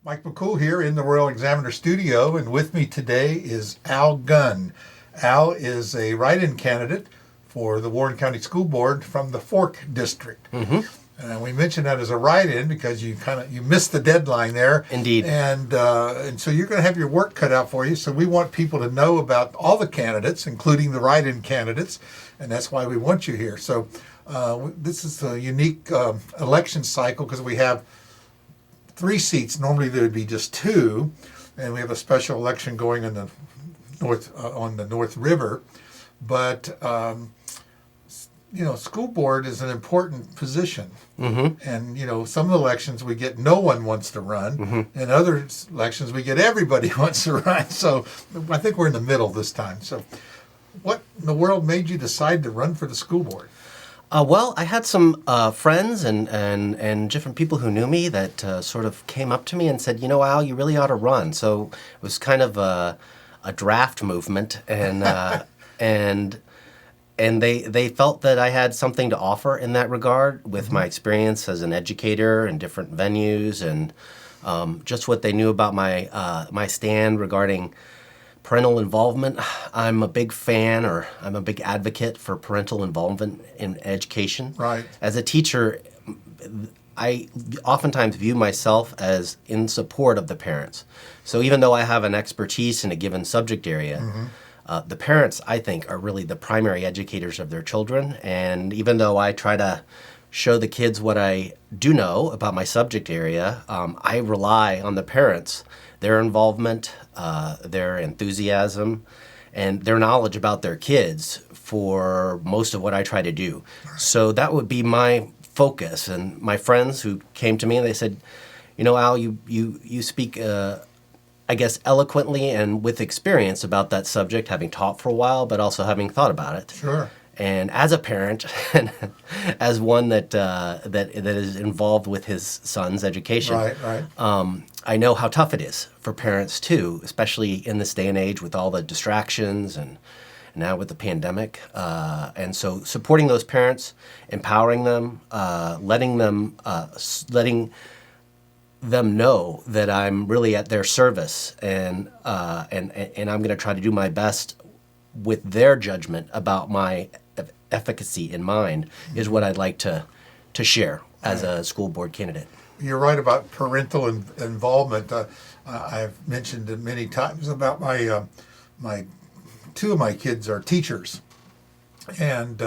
Mike McCool here in the Royal Examiner Studio, and with me today is Al Gunn. Al is a write-in candidate for the Warren County School Board from the Fork District. And we mentioned that as a write-in because you missed the deadline there. Indeed. And so you're going to have your work cut out for you. So we want people to know about all the candidates, including the write-in candidates, and that's why we want you here. So this is a unique election cycle because we have 3 seats. Normally there would be just 2, and we have a special election going in the north on the North River. But school board is an important position, and some elections we get no one wants to run, and other elections we get everybody wants to run. So I think we're in the middle this time. So, what in the world made you decide to run for the school board? Well, I had some friends and different people who knew me that sort of came up to me and said, Al, you really ought to run. So it was kind of a draft movement, and and they felt that I had something to offer in that regard with my experience as an educator in different venues, and just what they knew about my stand regarding parental involvement. I'm a big fan, or I'm a big advocate for parental involvement in education. Right. As a teacher, I oftentimes view myself as in support of the parents. So even though I have an expertise in a given subject area, the parents, I think, are really the primary educators of their children. And even though I try to show the kids what I do know about my subject area, I rely on the parents, their involvement, their enthusiasm, and their knowledge about their kids for most of what I try to do. So that would be my focus. And my friends who came to me and they said, Al, you speak, I guess, eloquently and with experience about that subject, having taught for a while, but also having thought about it. Sure. And as a parent, and as one that is involved with his son's education, Right. I know how tough it is for parents too, especially in this day and age with all the distractions and now with the pandemic. And so supporting those parents, empowering them, letting them know that I'm really at their service, and I'm going to try to do my best with their judgment about my efficacy in mind is what I'd like to share as a school board candidate. You're right about parental involvement. I've mentioned it many times about my 2 of my kids are teachers, and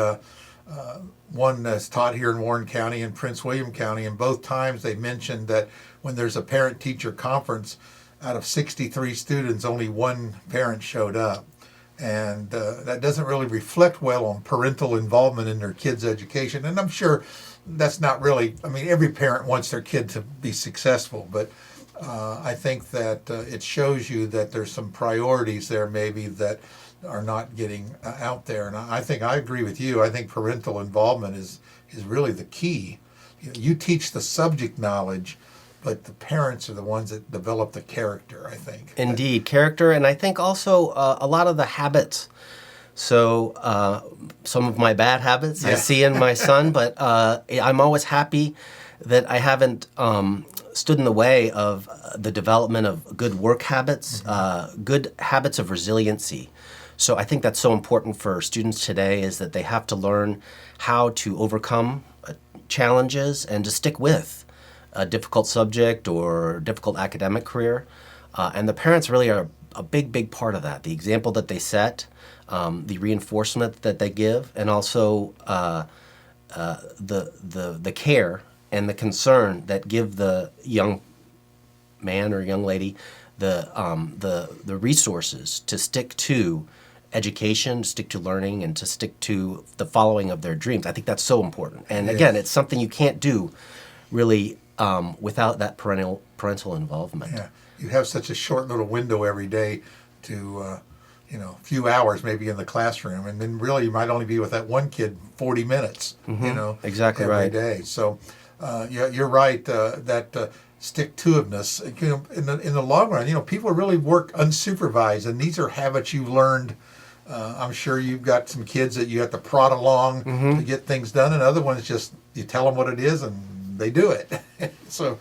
one that's taught here in Warren County and Prince William County, and both times they mentioned that when there's a parent-teacher conference, out of 63 students, only 1 parent showed up. And that doesn't really reflect well on parental involvement in their kids' education. And I'm sure that's not really, every parent wants their kid to be successful, but I think that it shows you that there's some priorities there maybe that are not getting out there. And I think I agree with you. I think parental involvement is really the key. You teach the subject knowledge, but the parents are the ones that develop the character, I think. Indeed, character, and I think also a lot of the habits. So some of my bad habits I see in my son, but I'm always happy that I haven't stood in the way of the development of good work habits, good habits of resiliency. So I think that's so important for students today, is that they have to learn how to overcome challenges and to stick with a difficult subject or difficult academic career. And the parents really are a big part of that. The example that they set, the reinforcement that they give, and also the care and the concern that give the young man or young lady the resources to stick to education, to stick to learning, and to stick to the following of their dreams. I think that's so important. And again, it's something you can't do really without that parental involvement. Yeah, you have such a short little window every day to, a few hours maybe in the classroom, and then really you might only be with that one kid 40 minutes, Exactly every right. day. So, you're right. That stick-to-itiveness, in the long run, people really work unsupervised, and these are habits you learned. I'm sure you've got some kids that you have to prod along to get things done, and other ones just you tell them what it is and they do it. So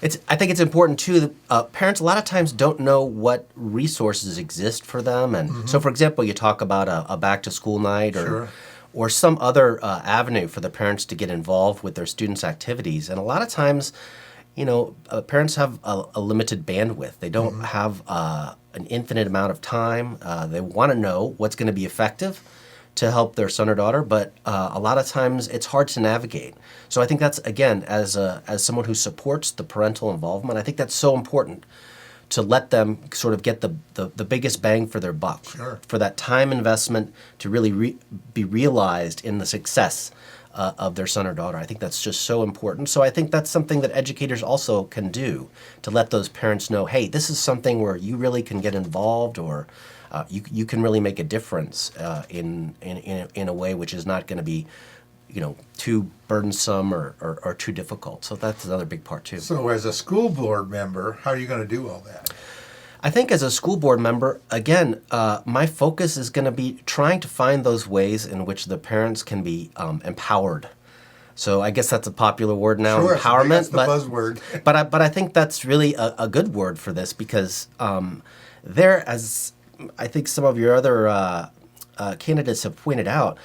I think it's important too that parents a lot of times don't know what resources exist for them, and so for example, you talk about a back to school night Sure. or some other avenue for the parents to get involved with their students' activities, and a lot of times, parents have a limited bandwidth. They don't have an infinite amount of time. They want to know what's going to be effective to help their son or daughter, but a lot of times it's hard to navigate. So I think that's, again, as someone who supports the parental involvement, I think that's so important to let them sort of get the biggest bang for their buck, Sure. for that time investment to really be realized in the success of their son or daughter. I think that's just so important. So I think that's something that educators also can do to let those parents know, hey, this is something where you really can get involved, or you can really make a difference in a way which is not going to be, too burdensome or too difficult. So that's another big part too. So as a school board member, how are you going to do all that? I think as a school board member, again, my focus is going to be trying to find those ways in which the parents can be empowered. So I guess that's a popular word now, Sure, empowerment. that's the buzzword. But I think that's really a good word for this, because as I think some of your other candidates have pointed out,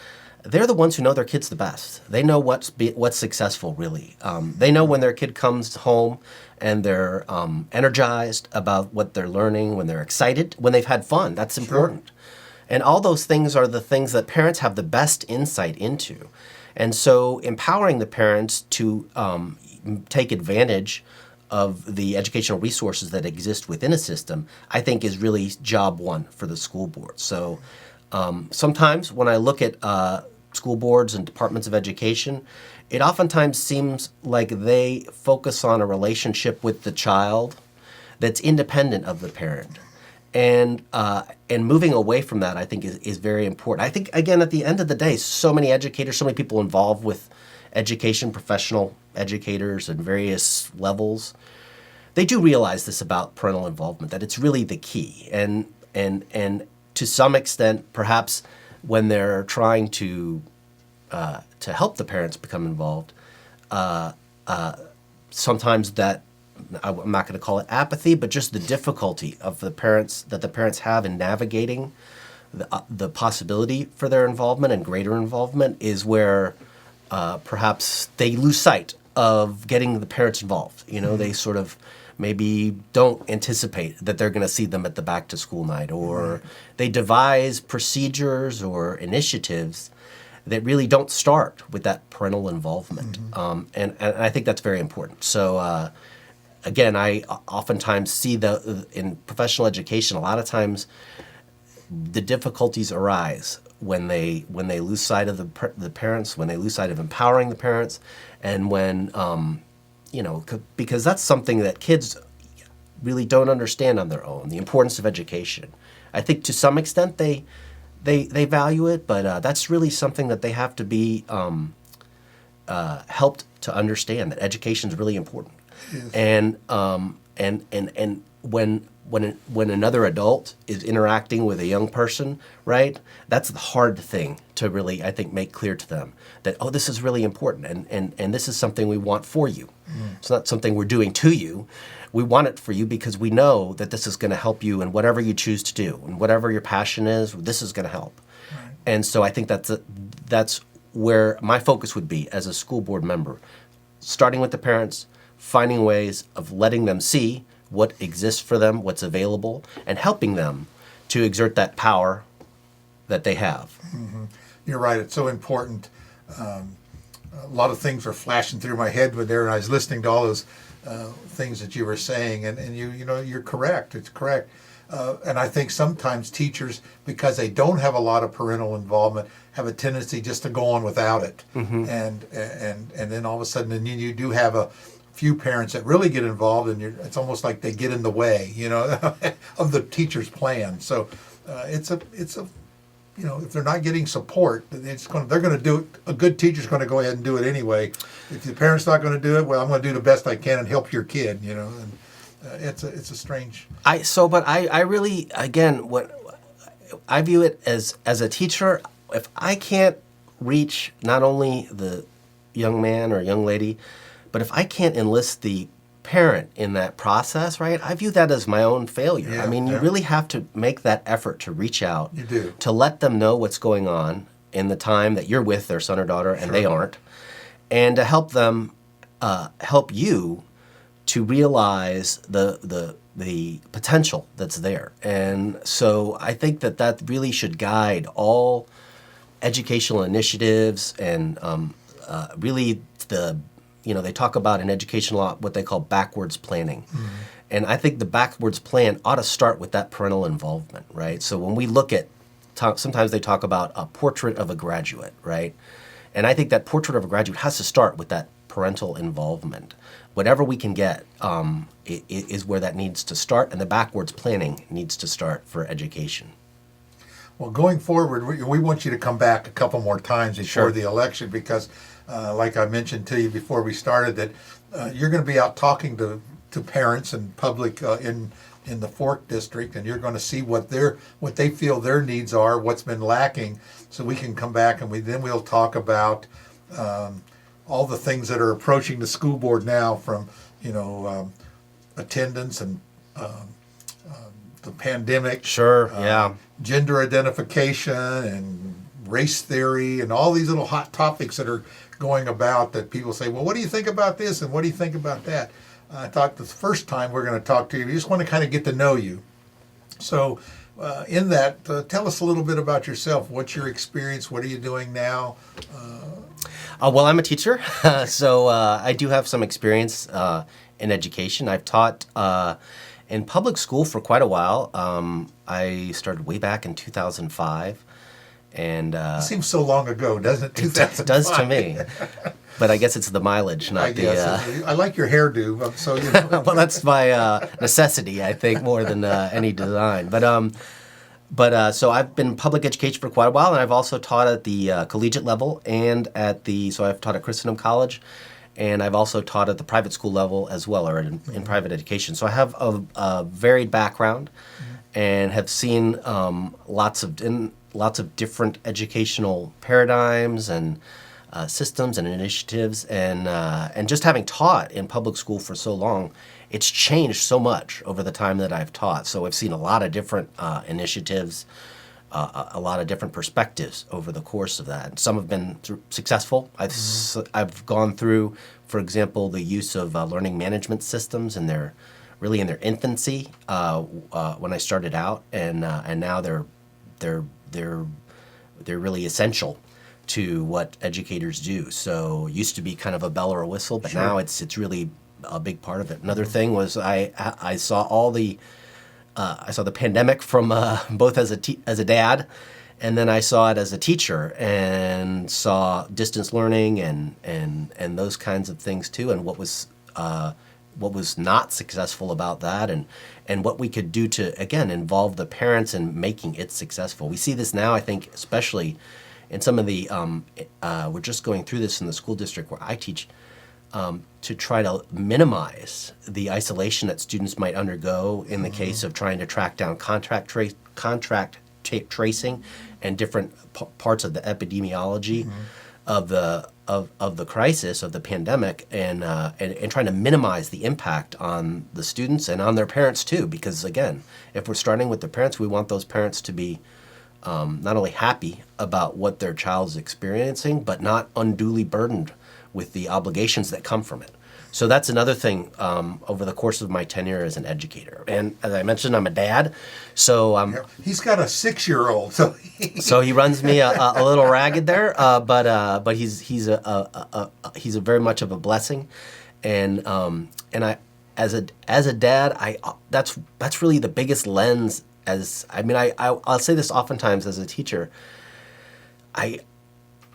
they're the ones who know their kids the best. They know what's successful, really. They know when their kid comes home and they're energized about what they're learning, when they're excited, when they've had fun. That's important. And all those things are the things that parents have the best insight into. And so empowering the parents to take advantage of the educational resources that exist within a system, I think is really job one for the school board. So sometimes when I look at school boards and departments of education, it oftentimes seems like they focus on a relationship with the child that's independent of the parent. And moving away from that, I think, is very important. I think, again, at the end of the day, so many educators, so many people involved with education, professional educators at various levels, they do realize this about parental involvement, that it's really the key. And to some extent, perhaps when they're trying to help the parents become involved, sometimes that, I'm not going to call it apathy, but just the difficulty of the parents have in navigating the possibility for their involvement and greater involvement is where perhaps they lose sight of getting the parents involved. They sort of maybe don't anticipate that they're going to see them at the back to school night, or they devise procedures or initiatives that really don't start with that parental involvement. And I think that's very important. So again, I oftentimes see in professional education, a lot of times the difficulties arise when they lose sight of the parents, when they lose sight of empowering the parents, and when because that's something that kids really don't understand on their own, the importance of education. I think to some extent they value it, but that's really something that they have to be helped to understand, that education is really important. Yes. And when another adult is interacting with a young person, right? That's the hard thing to really, I think, make clear to them that, oh, this is really important, and this is something we want for you. It's not something we're doing to you. We want it for you because we know that this is going to help you in whatever you choose to do, and whatever your passion is, this is going to help. Right. And so I think that's where my focus would be as a school board member, starting with the parents, finding ways of letting them see what exists for them, what's available, and helping them to exert that power that they have. Mm-hmm. You're right. It's so important. A lot of things were flashing through my head when I was listening to all those things that you were saying, and you're correct. It's correct. And I think sometimes teachers, because they don't have a lot of parental involvement, have a tendency just to go on without it. And then all of a sudden, and you do have a few parents that really get involved, and it's almost like they get in the way, of the teacher's plan. So it's a if they're not getting support, they're going to do it. A good teacher's going to go ahead and do it anyway. If the parent's not going to do it, well, I'm going to do the best I can and help your kid. And it's a strange. I really, again, what I view it as a teacher, if I can't reach not only the young man or young lady, but if I can't enlist the parent in that process, right, I view that as my own failure. Yeah, I mean, you yeah. really have to make that effort to reach out, You do. to let them know what's going on in the time that you're with their son or daughter and they aren't, and to help them, help you to realize the potential that's there. And so I think that really should guide all educational initiatives, and really they talk about in education a lot what they call backwards planning. And I think the backwards plan ought to start with that parental involvement, right? So when we look at, sometimes they talk about a portrait of a graduate, right? And I think that portrait of a graduate has to start with that parental involvement. Whatever we can get is where that needs to start, and the backwards planning needs to start for education. Well, going forward, we want you to come back a couple more times before Sure. the election because, like I mentioned to you before we started, that you're going to be out talking to parents and public in the Fork District, and you're going to see what they feel their needs are, what's been lacking, so we can come back and we'll talk about all the things that are approaching the school board now, from attendance and the pandemic. Sure, yeah. Gender identification and race theory and all these little hot topics that are going about that people say, well, what do you think about this and what do you think about that? I thought the first time we're going to talk to you, we just want to kind of get to know you. So in that, tell us a little bit about yourself. What's your experience? What are you doing now? Well, I'm a teacher, so I do have some experience in education. I've taught in public school for quite a while. I started way back in 2005. And It seems so long ago, doesn't it? 2005. it does to me. But I guess it's the mileage, not I guess. I like your hairdo, so you know. well, that's my necessity, I think, more than any design. But so I've been in public education for quite a while, and I've also taught at the collegiate level and so I've taught at Christendom College, and I've also taught at the private school level as well, or in private education. So I have a varied background, and have seen lots of different educational paradigms and systems and initiatives, and just having taught in public school for so long, it's changed so much over the time that I've taught. So I've seen a lot of different initiatives, a lot of different perspectives over the course of that. Some have been successful. I've gone through, for example, the use of learning management systems in their infancy when I started out, and now they're really essential to what educators do. So it used to be kind of a bell or a whistle, but now it's really a big part of it. Another thing was I saw I saw the pandemic from both as a dad, and then I saw it as a teacher, and saw distance learning and those kinds of things too, and what was not successful about that, and what we could do to, again, involve the parents in making it successful. We see this now, I think, especially in some of the, we're just going through this in the school district where I teach, to try to minimize the isolation that students might undergo in the case of trying to track down contract tracing and different parts of the epidemiology of the crisis, of the pandemic, and trying to minimize the impact on the students and on their parents too. Because again, if we're starting with the parents, we want those parents to be not only happy about what their child is experiencing, but not unduly burdened with the obligations that come from it. So that's another thing over the course of my tenure as an educator. And as I mentioned, I'm a dad, so He's got a 6-year-old, so so he runs me a little ragged there, but he's a very much of a blessing, and I as a dad, that's really the biggest lens. I'll say this oftentimes as a teacher.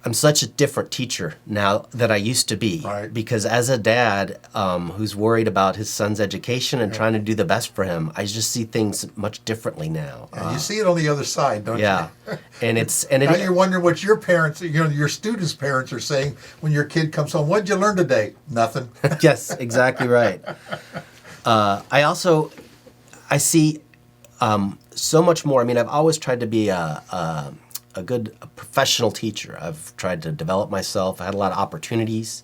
I'm such a different teacher now than I used to be, Right. because as a dad who's worried about his son's education and trying to do the best for him, I just see things much differently now. you see it on the other side, don't Yeah, you? and Now you're wondering what your parents, your students' parents are saying when your kid comes home. What'd you learn today? Nothing. yes, exactly right. I see so much more. I mean, I've always tried to be a good professional teacher. I've tried to develop myself. I had a lot of opportunities,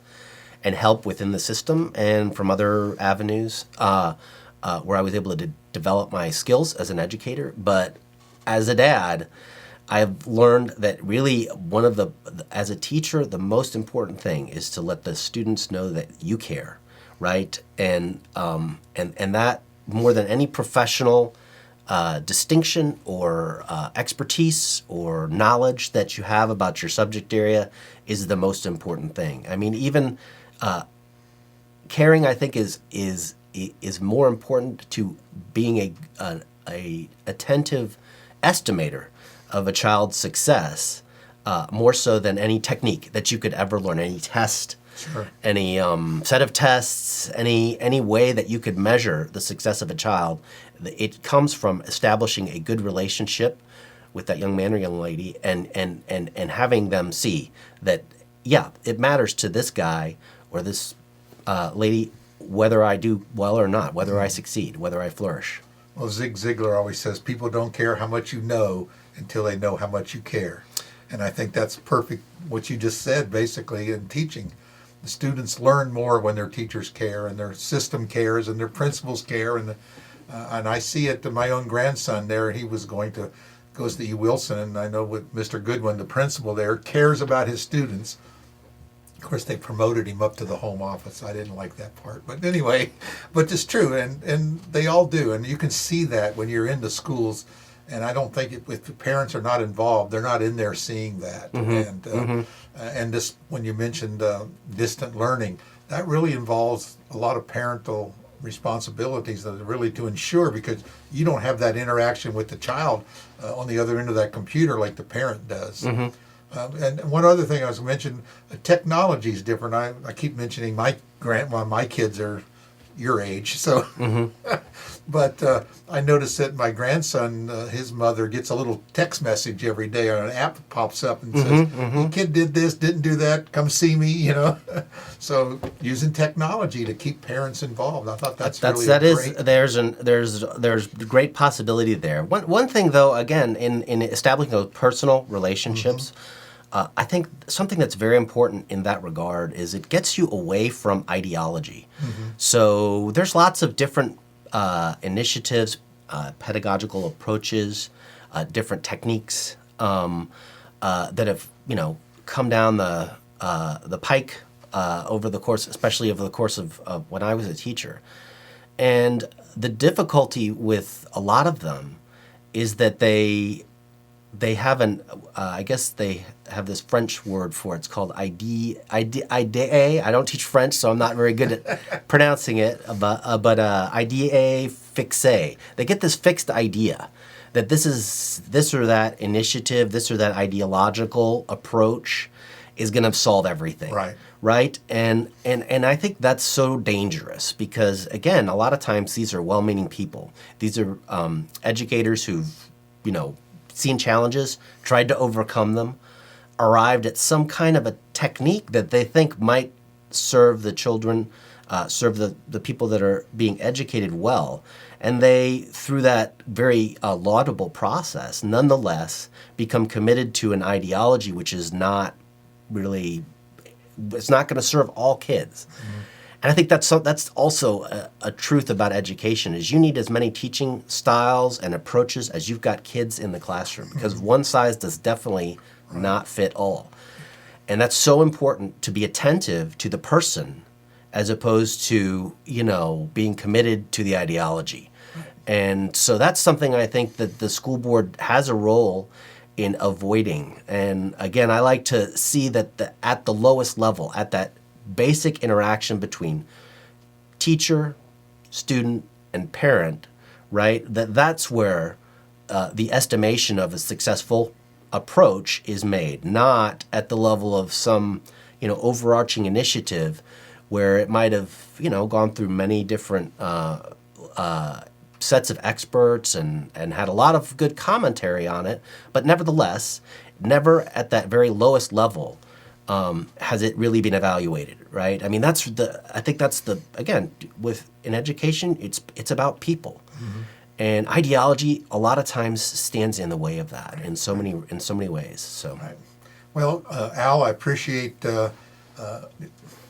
and help within the system and from other avenues where I was able to develop my skills as an educator. But as a dad, I've learned that really as a teacher, the most important thing is to let the students know that you care, right? And that more than any professional distinction or expertise or knowledge that you have about your subject area is the most important thing. I mean, even caring, I think, is more important to being a attentive estimator of a child's success, more so than any technique that you could ever learn, any test, Sure. any set of tests, any way that you could measure the success of a child. It comes from establishing a good relationship with that young man or young lady, and having them see that, yeah, it matters to this guy or this lady whether I do well or not, whether I succeed, whether I flourish. Well, Zig Ziglar always says people don't care how much you know until they know how much you care. And I think that's perfect what you just said, basically, in teaching. The students learn more when their teachers care and their system cares and their principals care. And I see it to my own grandson there. He goes to E. Wilson, and I know with Mr. Goodwin, the principal there, cares about his students. Of course, they promoted him up to the home office. I didn't like that part. But anyway, but it's true, and they all do. And you can see that when you're in the schools. And I don't think if the parents are not involved, they're not in there seeing that. And this, when you mentioned distant learning, that really involves a lot of parental responsibilities that are really to ensure, because you don't have that interaction with the child on the other end of that computer like the parent does. And one other thing I was mentioning, technology is different. I keep mentioning my kids are your age, so but I noticed that my grandson, his mother gets a little text message every day, or an app pops up and says, "Your kid did this, didn't do that, come see me," So using technology to keep parents involved, I thought that's really great. There's great possibility there. One thing though, again, in establishing those personal relationships, I think something that's very important in that regard is it gets you away from ideology. So there's lots of different initiatives, pedagogical approaches, different techniques that have come down the pike over the course, especially over the course of when I was a teacher. And the difficulty with a lot of them is that they have I guess they have this French word for it. It's called idée. I don't teach French, so I'm not very good at pronouncing it. But idée fixée. They get this fixed idea that this or that initiative, this or that ideological approach is going to solve everything. Right? And I think that's so dangerous because, again, a lot of times these are well-meaning people. These are educators who've, seen challenges, tried to overcome them, arrived at some kind of a technique that they think might serve the children, serve the people that are being educated well. And they, through that very laudable process, nonetheless become committed to an ideology which is not really, it's not going to serve all kids. And I think that's also a truth about education is you need as many teaching styles and approaches as you've got kids in the classroom, because one size does definitely not fit all. And that's so important to be attentive to the person as opposed to, being committed to the ideology. And so that's something I think that the school board has a role in avoiding. And again, I like to see that at the lowest level, at that basic interaction between teacher, student, and parent, right? That's where the estimation of a successful approach is made, not at the level of some, overarching initiative where it might have, gone through many different sets of experts and had a lot of good commentary on it, but nevertheless, never at that very lowest level has it really been evaluated, right? I mean, again, in education, it's about people. And ideology a lot of times stands in the way of that in so many ways. So, Well, Al, I appreciate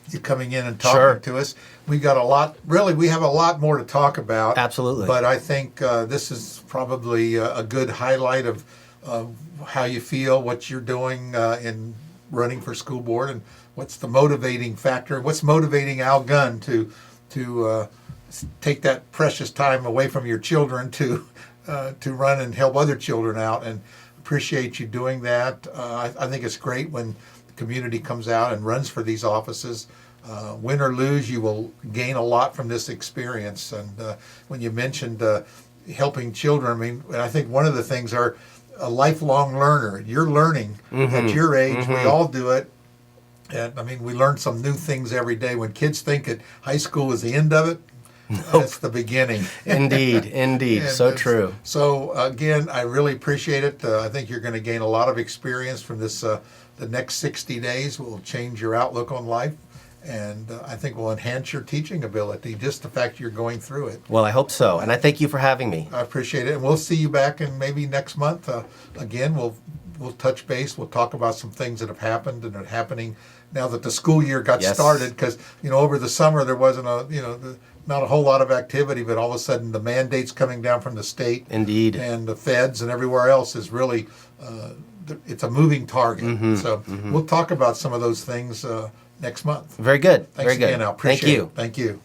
you coming in and talking Sure. to us. We got a lot. Really, we have a lot more to talk about. Absolutely. But I think this is probably a good highlight of how you feel, what you're doing in running for school board, and what's the motivating factor. What's motivating Al Gunn to take that precious time away from your children to run and help other children out, and appreciate you doing that. I think it's great when the community comes out and runs for these offices. Win or lose, you will gain a lot from this experience. And when you mentioned helping children, I mean, I think one of the things are a lifelong learner. You're learning at your age. We all do it. And I mean, we learn some new things every day. When kids think that high school is the end of it, that's the beginning. Indeed, indeed, so true. So again, I really appreciate it. I think you're going to gain a lot of experience from this. The next 60 days will change your outlook on life, and I think will enhance your teaching ability. Just the fact you're going through it. Well, I hope so, and I thank you for having me. I appreciate it, and we'll see you back in maybe next month. Again, we'll touch base. We'll talk about some things that have happened and are happening now that the school year got Yes. started. Because over the summer there wasn't not a whole lot of activity, but all of a sudden the mandates coming down from the state, Indeed. and the feds and everywhere else is really it's a moving target. So we'll talk about some of those things next month. Very good. Thanks Very good. again, Al. Thank Appreciate you. it. Thank you.